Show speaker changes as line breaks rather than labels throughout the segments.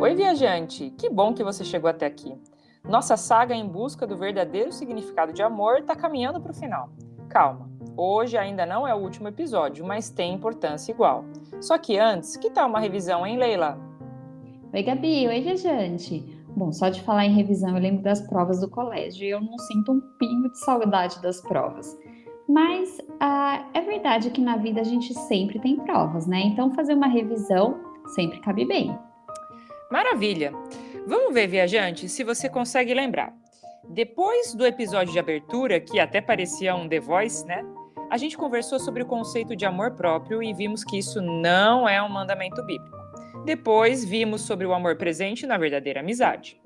Oi, viajante! Que bom que você chegou até aqui. Nossa saga em busca do verdadeiro significado de amor está caminhando para o final. Calma, hoje ainda não é o último episódio, mas tem importância igual. Só que antes, que tal uma revisão, hein, Leila?
Oi, Gabi. Oi, viajante. Bom, só de falar em revisão, eu lembro das provas do colégio e eu não sinto um pingo de saudade das provas. Mas é verdade que na vida a gente sempre tem provas, né? Então fazer uma revisão sempre cabe bem.
Maravilha! Vamos ver, viajante, se você consegue lembrar. Depois do episódio de abertura, que até parecia um The Voice, né? A gente conversou sobre o conceito de amor próprio e vimos que isso não é um mandamento bíblico. Depois vimos sobre o amor presente na verdadeira amizade.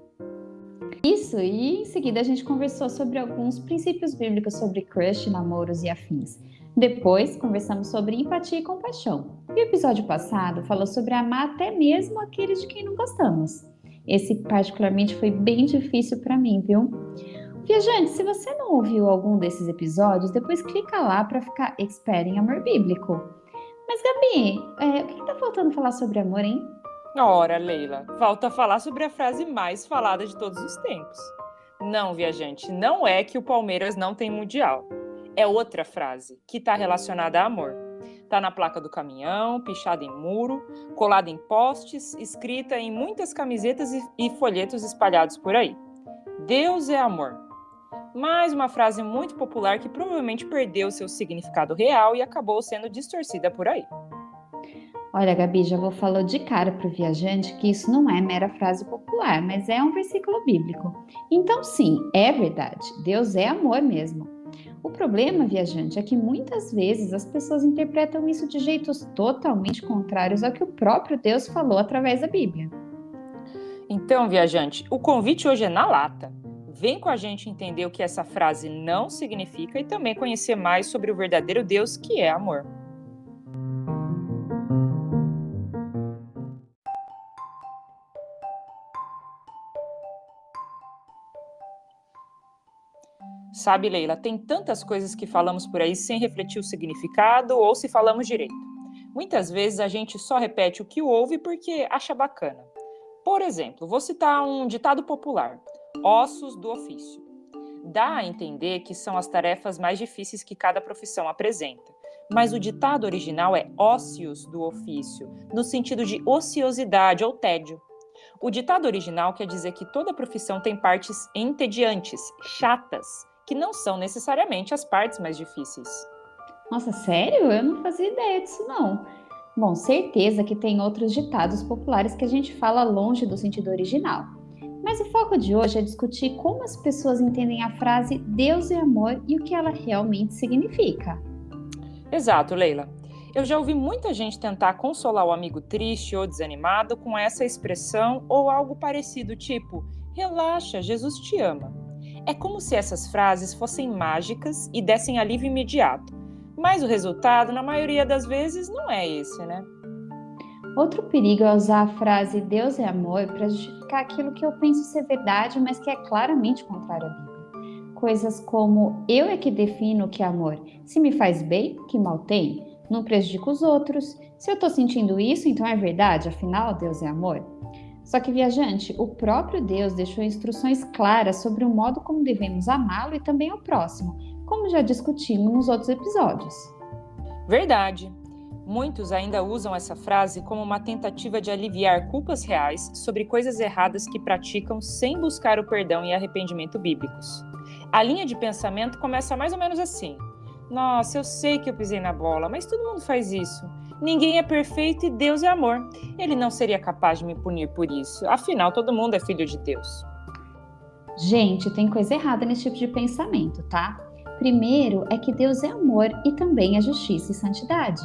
Isso, e em seguida a gente conversou sobre alguns princípios bíblicos sobre crush, namoros e afins. Depois conversamos sobre empatia e compaixão. E o episódio passado falou sobre amar até mesmo aqueles de quem não gostamos. Esse particularmente foi bem difícil para mim, viu? Viajante, se você não ouviu algum desses episódios, depois clica lá para ficar expert em amor bíblico. Mas Gabi, o que tá faltando falar sobre amor, hein?
Ora, Leila, falta falar sobre a frase mais falada de todos os tempos. Não, viajante, não é que o Palmeiras não tem mundial. É outra frase que está relacionada a amor. Está na placa do caminhão, pichada em muro, colada em postes, escrita em muitas camisetas e folhetos espalhados por aí. Deus é amor. Mais uma frase muito popular que provavelmente perdeu seu significado real e acabou sendo distorcida por aí.
Olha, Gabi, já vou falar de cara para o viajante que isso não é mera frase popular, mas é um versículo bíblico. Então, sim, é verdade, Deus é amor mesmo. O problema, viajante, é que muitas vezes as pessoas interpretam isso de jeitos totalmente contrários ao que o próprio Deus falou através da Bíblia.
Então, viajante, o convite hoje é na lata. Vem com a gente entender o que essa frase não significa e também conhecer mais sobre o verdadeiro Deus que é amor. Sabe, Leila, tem tantas coisas que falamos por aí sem refletir o significado ou se falamos direito. Muitas vezes a gente só repete o que ouve porque acha bacana. Por exemplo, vou citar um ditado popular: ossos do ofício. Dá a entender que são as tarefas mais difíceis que cada profissão apresenta. Mas o ditado original é ócios do ofício, no sentido de ociosidade ou tédio. O ditado original quer dizer que toda profissão tem partes entediantes, chatas, que não são necessariamente as partes mais difíceis.
Nossa, sério? Eu não fazia ideia disso, não. Bom, certeza que tem outros ditados populares que a gente fala longe do sentido original. Mas o foco de hoje é discutir como as pessoas entendem a frase Deus é amor e o que ela realmente significa.
Exato, Leila. Eu já ouvi muita gente tentar consolar o amigo triste ou desanimado com essa expressão ou algo parecido, tipo: relaxa, Jesus te ama. É como se essas frases fossem mágicas e dessem alívio imediato. Mas o resultado, na maioria das vezes, não é esse, né?
Outro perigo é usar a frase Deus é amor para justificar aquilo que eu penso ser verdade, mas que é claramente contrário à Bíblia. Coisas como eu é que defino o que é amor. Se me faz bem, que mal tem? Não prejudica os outros. Se eu estou sentindo isso, então é verdade, afinal Deus é amor. Só que, viajante, o próprio Deus deixou instruções claras sobre o modo como devemos amá-lo e também ao próximo, como já discutimos nos outros episódios.
Verdade. Muitos ainda usam essa frase como uma tentativa de aliviar culpas reais sobre coisas erradas que praticam sem buscar o perdão e arrependimento bíblicos. A linha de pensamento começa mais ou menos assim: nossa, eu sei que eu pisei na bola, mas todo mundo faz isso. Ninguém é perfeito e Deus é amor. Ele não seria capaz de me punir por isso. Afinal, todo mundo é filho de Deus.
Gente, tem coisa errada nesse tipo de pensamento, tá? Primeiro é que Deus é amor e também é justiça e santidade.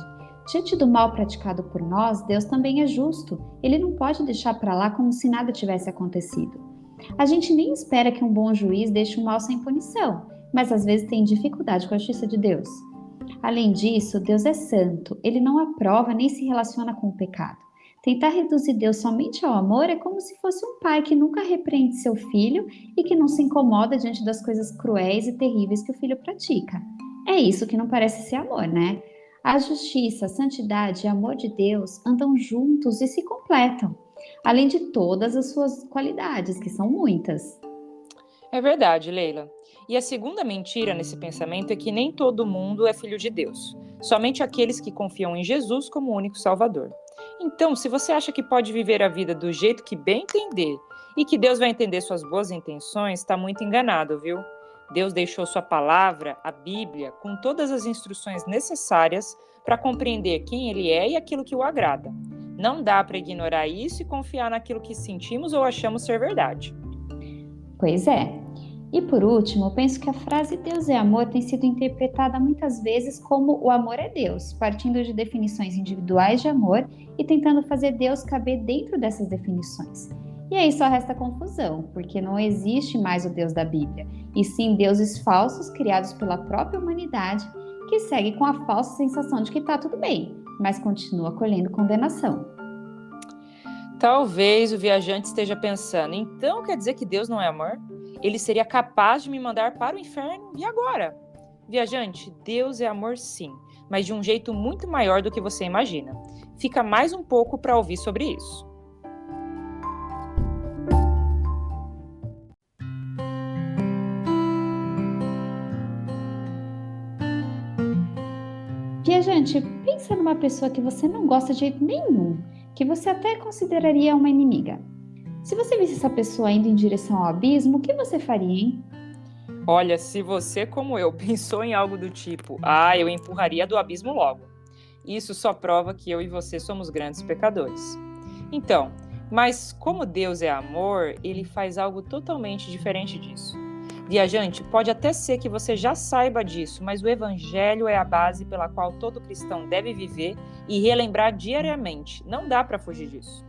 Diante do mal praticado por nós, Deus também é justo. Ele não pode deixar para lá como se nada tivesse acontecido. A gente nem espera que um bom juiz deixe o mal sem punição, mas às vezes tem dificuldade com a justiça de Deus. Além disso, Deus é santo, ele não aprova nem se relaciona com o pecado. Tentar reduzir Deus somente ao amor é como se fosse um pai que nunca repreende seu filho e que não se incomoda diante das coisas cruéis e terríveis que o filho pratica. É isso que não parece ser amor, né? A justiça, a santidade e o amor de Deus andam juntos e se completam. além de todas as suas qualidades, que são muitas.
É verdade, Leila. E a segunda mentira nesse pensamento é que nem todo mundo é filho de Deus, somente aqueles que confiam em Jesus como único Salvador. Então, se você acha que pode viver a vida do jeito que bem entender e que Deus vai entender suas boas intenções, está muito enganado, viu? Deus deixou sua palavra, a Bíblia, com todas as instruções necessárias para compreender quem Ele é e aquilo que o agrada. Não dá para ignorar isso e confiar naquilo que sentimos ou achamos ser verdade.
Pois é. E por último, eu penso que a frase Deus é amor tem sido interpretada muitas vezes como o amor é Deus, partindo de definições individuais de amor e tentando fazer Deus caber dentro dessas definições. E aí só resta confusão, porque não existe mais o Deus da Bíblia, e sim deuses falsos criados pela própria humanidade que segue com a falsa sensação de que está tudo bem, mas continua colhendo condenação.
Talvez o viajante esteja pensando, então quer dizer que Deus não é amor? Ele seria capaz de me mandar para o inferno? E agora? Viajante, Deus é amor sim, mas de um jeito muito maior do que você imagina. Fica mais um pouco para ouvir sobre isso.
Viajante, pensa numa pessoa que você não gosta de jeito nenhum, que você até consideraria uma inimiga. Se você visse essa pessoa indo em direção ao abismo, o que você faria, hein?
Olha, se você, como eu, pensou em algo do tipo, eu empurraria do abismo logo. Isso só prova que eu e você somos grandes pecadores. Então, mas como Deus é amor, ele faz algo totalmente diferente disso. Viajante, pode até ser que você já saiba disso, mas o Evangelho é a base pela qual todo cristão deve viver e relembrar diariamente. Não dá para fugir disso.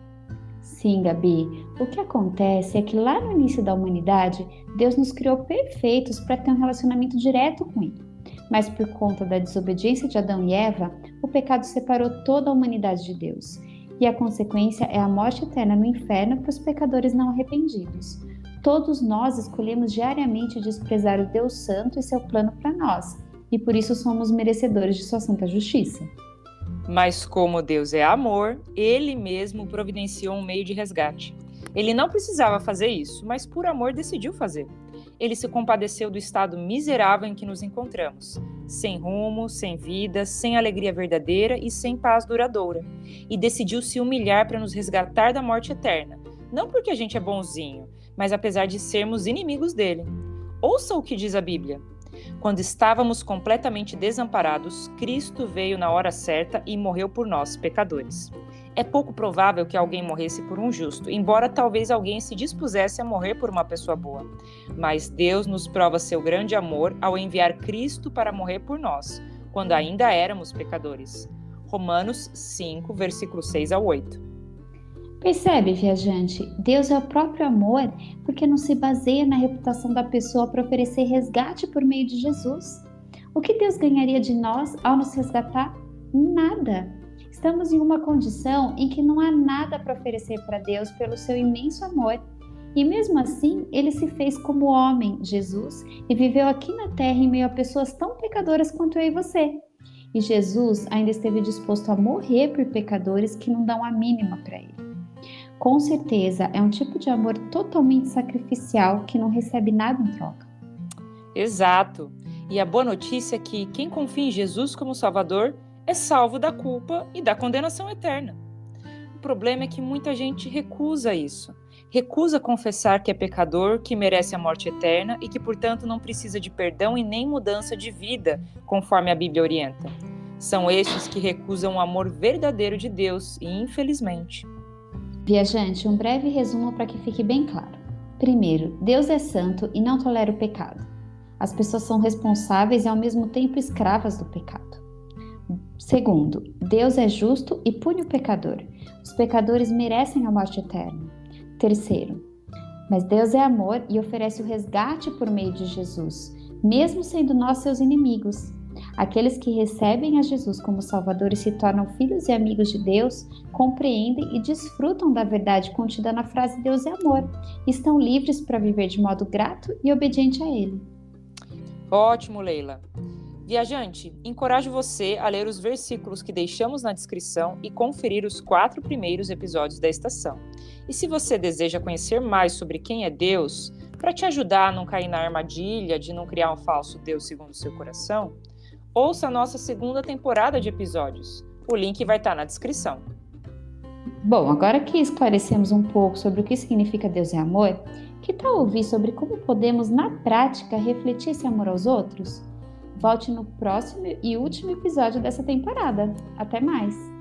Sim, Gabi. O que acontece é que lá no início da humanidade, Deus nos criou perfeitos para ter um relacionamento direto com Ele. Mas por conta da desobediência de Adão e Eva, o pecado separou toda a humanidade de Deus. E a consequência é a morte eterna no inferno para os pecadores não arrependidos. Todos nós escolhemos diariamente desprezar o Deus Santo e seu plano para nós, e por isso somos merecedores de sua santa justiça.
Mas como Deus é amor, Ele mesmo providenciou um meio de resgate. Ele não precisava fazer isso, mas por amor decidiu fazer. Ele se compadeceu do estado miserável em que nos encontramos, sem rumo, sem vida, sem alegria verdadeira e sem paz duradoura. E decidiu se humilhar para nos resgatar da morte eterna. Não porque a gente é bonzinho, mas apesar de sermos inimigos dele. Ouça o que diz a Bíblia. Quando estávamos completamente desamparados, Cristo veio na hora certa e morreu por nós, pecadores. É pouco provável que alguém morresse por um justo, embora talvez alguém se dispusesse a morrer por uma pessoa boa. Mas Deus nos prova seu grande amor ao enviar Cristo para morrer por nós, quando ainda éramos pecadores. Romanos 5, versículos 6 ao 8.
Percebe, viajante? Deus é o próprio amor porque não se baseia na reputação da pessoa para oferecer resgate por meio de Jesus. O que Deus ganharia de nós ao nos resgatar? Nada. Estamos em uma condição em que não há nada para oferecer para Deus pelo seu imenso amor. E mesmo assim, ele se fez como homem, Jesus, e viveu aqui na terra em meio a pessoas tão pecadoras quanto eu e você. E Jesus ainda esteve disposto a morrer por pecadores que não dão a mínima para ele. Com certeza, é um tipo de amor totalmente sacrificial que não recebe nada em troca.
Exato. E a boa notícia é que quem confia em Jesus como Salvador é salvo da culpa e da condenação eterna. O problema é que muita gente recusa isso. Recusa confessar que é pecador, que merece a morte eterna e que, portanto, não precisa de perdão e nem mudança de vida, conforme a Bíblia orienta. São estes que recusam o amor verdadeiro de Deus e, infelizmente...
Viajante, um breve resumo para que fique bem claro. Primeiro, Deus é santo e não tolera o pecado. As pessoas são responsáveis e ao mesmo tempo escravas do pecado. Segundo, Deus é justo e pune o pecador. Os pecadores merecem a morte eterna. Terceiro, mas Deus é amor e oferece o resgate por meio de Jesus, mesmo sendo nós seus inimigos. Aqueles que recebem a Jesus como Salvador e se tornam filhos e amigos de Deus, compreendem e desfrutam da verdade contida na frase Deus é amor, e estão livres para viver de modo grato e obediente a Ele.
Ótimo, Leila. Viajante, encorajo você a ler os versículos que deixamos na descrição e conferir os 4 primeiros episódios da estação. E se você deseja conhecer mais sobre quem é Deus, para te ajudar a não cair na armadilha de não criar um falso Deus segundo o seu coração, ouça a nossa segunda temporada de episódios. O link vai estar na descrição.
Bom, agora que esclarecemos um pouco sobre o que significa Deus é amor, que tal ouvir sobre como podemos, na prática, refletir esse amor aos outros? Volte no próximo e último episódio dessa temporada. Até mais!